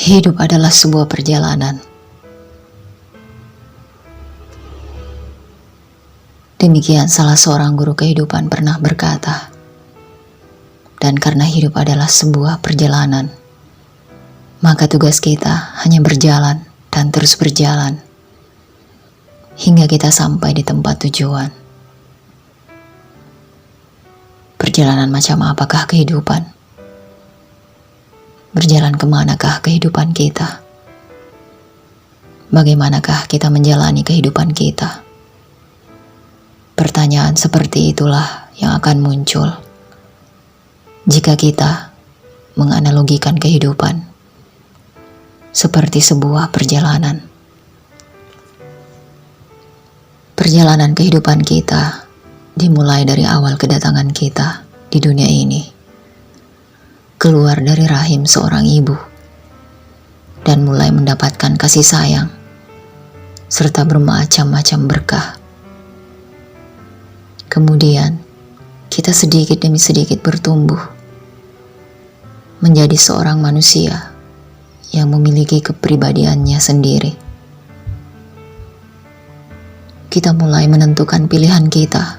Hidup adalah sebuah perjalanan. Demikian salah seorang guru kehidupan pernah berkata. Dan karena hidup adalah sebuah perjalanan, maka tugas kita hanya berjalan dan terus berjalan hingga kita sampai di tempat tujuan. Perjalanan macam apakah kehidupan? Berjalan kemanakah kehidupan kita? Bagaimanakah kita menjalani kehidupan kita? Pertanyaan seperti itulah yang akan muncul jika kita menganalogikan kehidupan seperti sebuah perjalanan. Perjalanan kehidupan kita dimulai dari awal kedatangan kita di dunia ini, keluar dari rahim seorang ibu, dan mulai mendapatkan kasih sayang serta bermacam-macam berkah. Kemudian kita sedikit demi sedikit bertumbuh menjadi seorang manusia yang memiliki kepribadiannya sendiri. Kita mulai menentukan pilihan kita,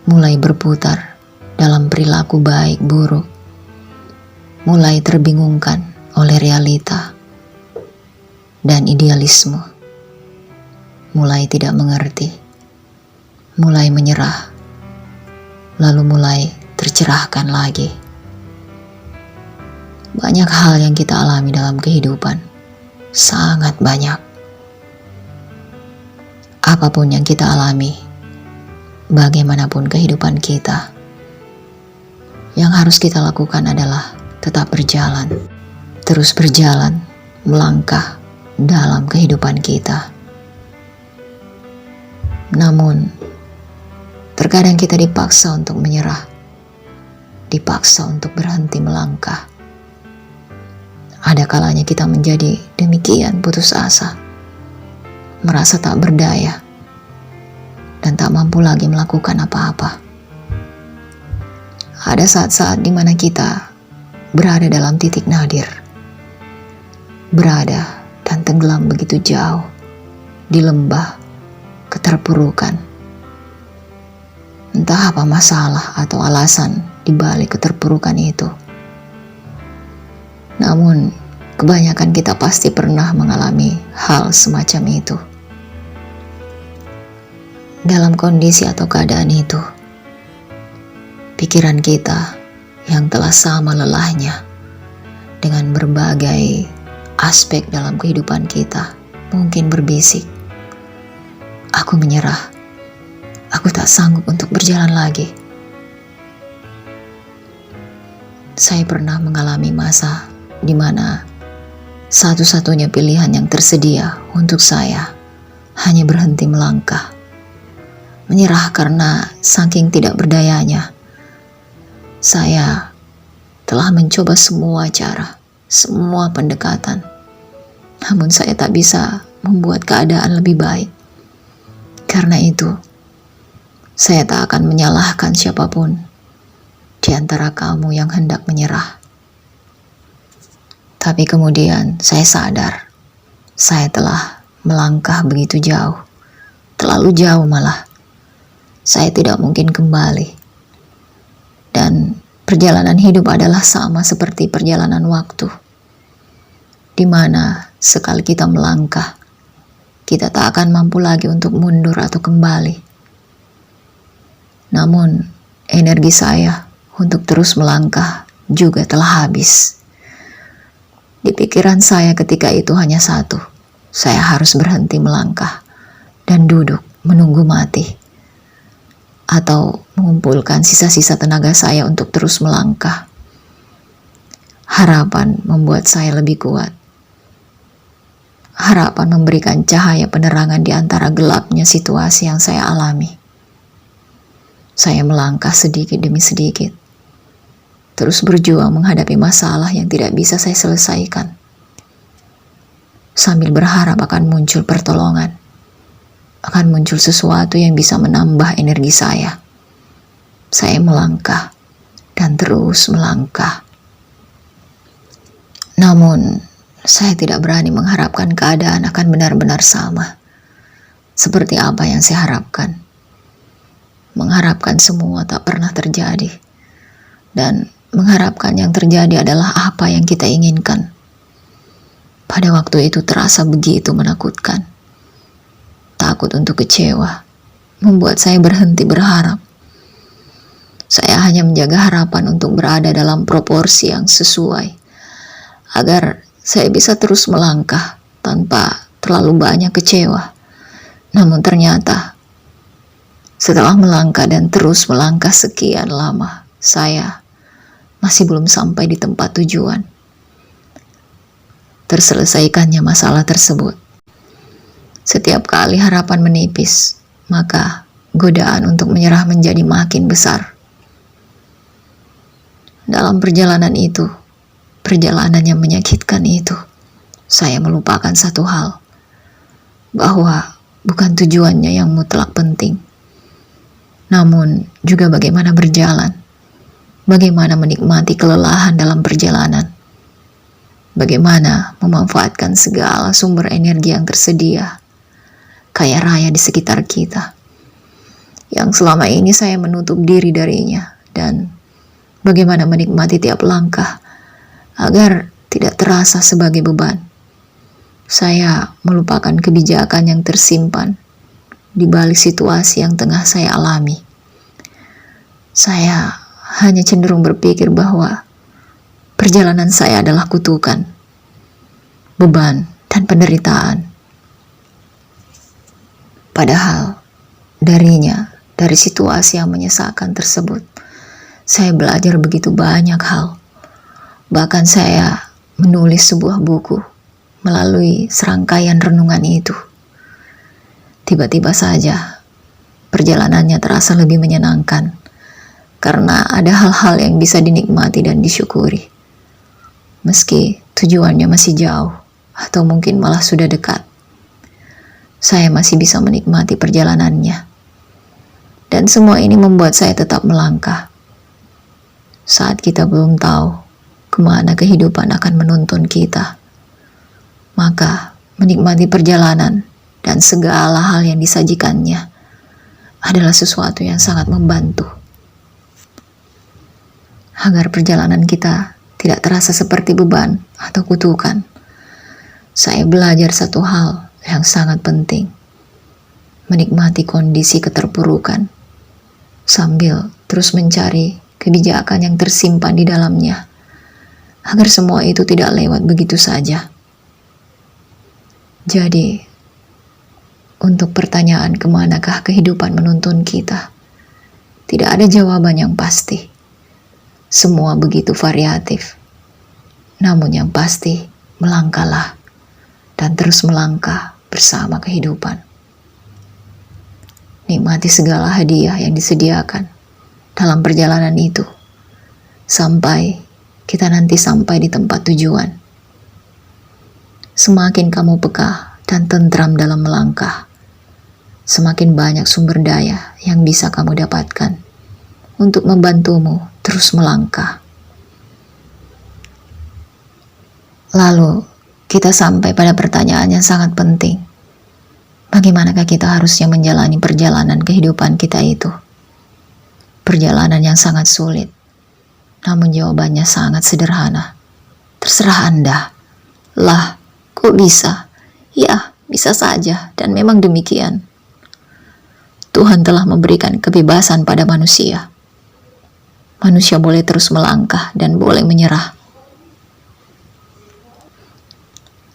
mulai berputar dalam perilaku baik buruk, mulai terbingungkan oleh realita dan idealisme, mulai tidak mengerti, mulai menyerah, lalu mulai tercerahkan lagi. Banyak hal yang kita alami dalam kehidupan, sangat banyak. Apapun yang kita alami, bagaimanapun kehidupan kita, yang harus kita lakukan adalah tetap berjalan, terus berjalan, melangkah dalam kehidupan kita. Namun, terkadang kita dipaksa untuk menyerah, dipaksa untuk berhenti melangkah. Ada kalanya kita menjadi demikian putus asa, merasa tak berdaya, dan tak mampu lagi melakukan apa-apa. Ada saat-saat di mana kita berada dalam titik nadir, berada dan tenggelam begitu jauh di lembah keterpurukan. Entah apa masalah atau alasan di balik keterpurukan itu. Namun, kebanyakan kita pasti pernah mengalami hal semacam itu. Dalam kondisi atau keadaan itu, pikiran kita yang telah sama lelahnya dengan berbagai aspek dalam kehidupan kita mungkin berbisik, "Aku menyerah. Aku tak sanggup untuk berjalan lagi." Saya pernah mengalami masa di mana satu-satunya pilihan yang tersedia untuk saya hanya berhenti melangkah, menyerah karena saking tidak berdayanya. Saya telah mencoba semua cara, semua pendekatan, namun saya tak bisa membuat keadaan lebih baik. Karena itu, saya tak akan menyalahkan siapapun di antara kamu yang hendak menyerah. Tapi kemudian saya sadar, saya telah melangkah begitu jauh, terlalu jauh malah. Saya tidak mungkin kembali. Dan perjalanan hidup adalah sama seperti perjalanan waktu, di mana sekali kita melangkah, kita tak akan mampu lagi untuk mundur atau kembali. Namun, energi saya untuk terus melangkah juga telah habis. Di pikiran saya ketika itu hanya satu, saya harus berhenti melangkah dan duduk menunggu mati, atau mengumpulkan sisa-sisa tenaga saya untuk terus melangkah. Harapan membuat saya lebih kuat. Harapan memberikan cahaya penerangan di antara gelapnya situasi yang saya alami. Saya melangkah sedikit demi sedikit, terus berjuang menghadapi masalah yang tidak bisa saya selesaikan, sambil berharap akan muncul pertolongan, akan muncul sesuatu yang bisa menambah energi saya. Saya melangkah dan terus melangkah. Namun, saya tidak berani mengharapkan keadaan akan benar-benar sama seperti apa yang saya harapkan. Mengharapkan semua tak pernah terjadi, dan mengharapkan yang terjadi adalah apa yang kita inginkan. Pada waktu itu terasa begitu menakutkan. Takut untuk kecewa membuat saya berhenti berharap. Saya hanya menjaga harapan untuk berada dalam proporsi yang sesuai, agar saya bisa terus melangkah tanpa terlalu banyak kecewa. Namun ternyata, setelah melangkah dan terus melangkah sekian lama, saya masih belum sampai di tempat tujuan. Terselesaikannya masalah tersebut. Setiap kali harapan menipis, maka godaan untuk menyerah menjadi makin besar. Dalam perjalanan itu, perjalanan yang menyakitkan itu, saya melupakan satu hal, bahwa bukan tujuannya yang mutlak penting, namun juga bagaimana berjalan, bagaimana menikmati kelelahan dalam perjalanan, bagaimana memanfaatkan segala sumber energi yang tersedia, kaya raya di sekitar kita, yang selama ini saya menutup diri darinya, dan bagaimana menikmati tiap langkah agar tidak terasa sebagai beban. Saya melupakan kebijakan yang tersimpan di balik situasi yang tengah saya alami. Saya hanya cenderung berpikir bahwa perjalanan saya adalah kutukan, beban, dan penderitaan. Padahal dari situasi yang menyesalkan tersebut, saya belajar begitu banyak hal. Bahkan saya menulis sebuah buku melalui serangkaian renungan itu. Tiba-tiba saja, perjalanannya terasa lebih menyenangkan, karena ada hal-hal yang bisa dinikmati dan disyukuri. Meski tujuannya masih jauh, atau mungkin malah sudah dekat, saya masih bisa menikmati perjalanannya. Dan semua ini membuat saya tetap melangkah. Saat kita belum tahu kemana kehidupan akan menuntun kita, maka menikmati perjalanan dan segala hal yang disajikannya adalah sesuatu yang sangat membantu. Agar perjalanan kita tidak terasa seperti beban atau kutukan, saya belajar satu hal yang sangat penting: menikmati kondisi keterpurukan sambil terus mencari kebijakan yang tersimpan di dalamnya, agar semua itu tidak lewat begitu saja. Jadi, untuk pertanyaan kemanakah kehidupan menuntun kita, tidak ada jawaban yang pasti. Semua begitu variatif. Namun yang pasti, melangkahlah dan terus melangkah bersama kehidupan. Nikmati segala hadiah yang disediakan dalam perjalanan itu, sampai kita nanti sampai di tempat tujuan. Semakin kamu peka dan tentram dalam melangkah, semakin banyak sumber daya yang bisa kamu dapatkan untuk membantumu terus melangkah. Lalu, kita sampai pada pertanyaan yang sangat penting. Bagaimanakah kita harusnya menjalani perjalanan kehidupan kita itu? Perjalanan yang sangat sulit, namun jawabannya sangat sederhana. Terserah Anda. Lah, kok bisa? Ya, bisa saja, dan memang demikian. Tuhan telah memberikan kebebasan pada manusia. Manusia boleh terus melangkah dan boleh menyerah.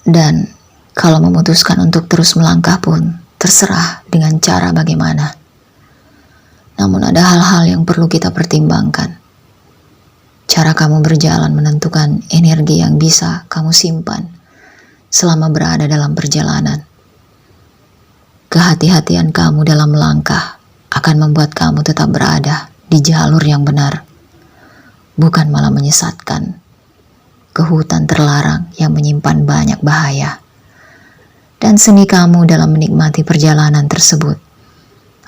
Dan kalau memutuskan untuk terus melangkah pun terserah dengan cara bagaimana. Namun ada hal-hal yang perlu kita pertimbangkan. Cara kamu berjalan menentukan energi yang bisa kamu simpan selama berada dalam perjalanan. Kehati-hatian kamu dalam melangkah akan membuat kamu tetap berada di jalur yang benar, bukan malah menyesatkan ke hutan terlarang yang menyimpan banyak bahaya. Dan seni kamu dalam menikmati perjalanan tersebut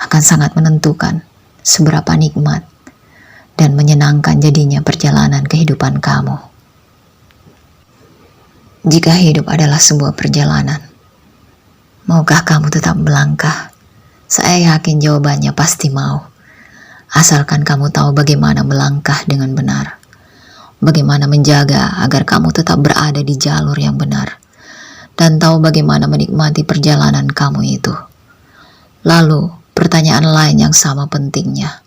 akan sangat menentukan seberapa nikmat dan menyenangkan jadinya perjalanan kehidupan kamu. Jika hidup adalah sebuah perjalanan, maukah kamu tetap melangkah? Saya yakin jawabannya pasti mau. Asalkan kamu tahu bagaimana melangkah dengan benar. Bagaimana menjaga agar kamu tetap berada di jalur yang benar. Dan tahu bagaimana menikmati perjalanan kamu itu. Lalu, pertanyaan lain yang sama pentingnya.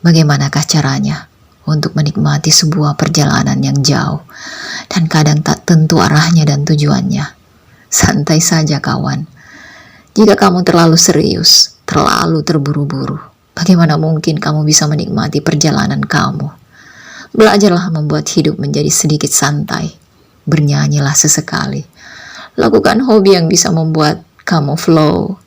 Bagaimanakah caranya untuk menikmati sebuah perjalanan yang jauh dan kadang tak tentu arahnya dan tujuannya? Santai saja kawan. Jika kamu terlalu serius, terlalu terburu-buru, bagaimana mungkin kamu bisa menikmati perjalanan kamu? Belajarlah membuat hidup menjadi sedikit santai. Bernyanyilah sesekali. Lakukan hobi yang bisa membuat kamu flow.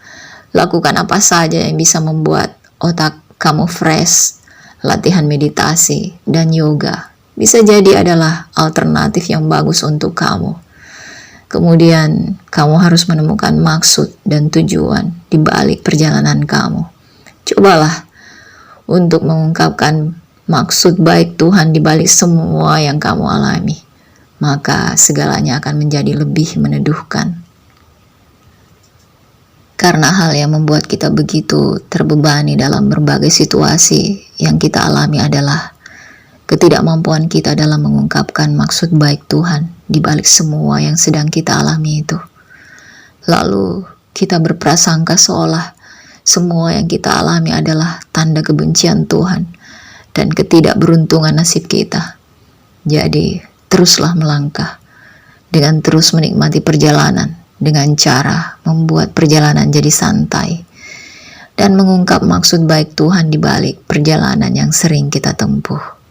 Lakukan apa saja yang bisa membuat otak kamu fresh. Latihan meditasi dan yoga bisa jadi adalah alternatif yang bagus untuk kamu. Kemudian kamu harus menemukan maksud dan tujuan di balik perjalanan kamu. Cobalah untuk mengungkapkan maksud baik Tuhan di balik semua yang kamu alami. Maka segalanya akan menjadi lebih meneduhkan. Karena hal yang membuat kita begitu terbebani dalam berbagai situasi yang kita alami adalah ketidakmampuan kita dalam mengungkapkan maksud baik Tuhan di balik semua yang sedang kita alami itu. Lalu kita berprasangka seolah semua yang kita alami adalah tanda kebencian Tuhan dan ketidakberuntungan nasib kita. Jadi teruslah melangkah dengan terus menikmati perjalanan, dengan cara membuat perjalanan jadi santai dan mengungkap maksud baik Tuhan di balik perjalanan yang sering kita tempuh.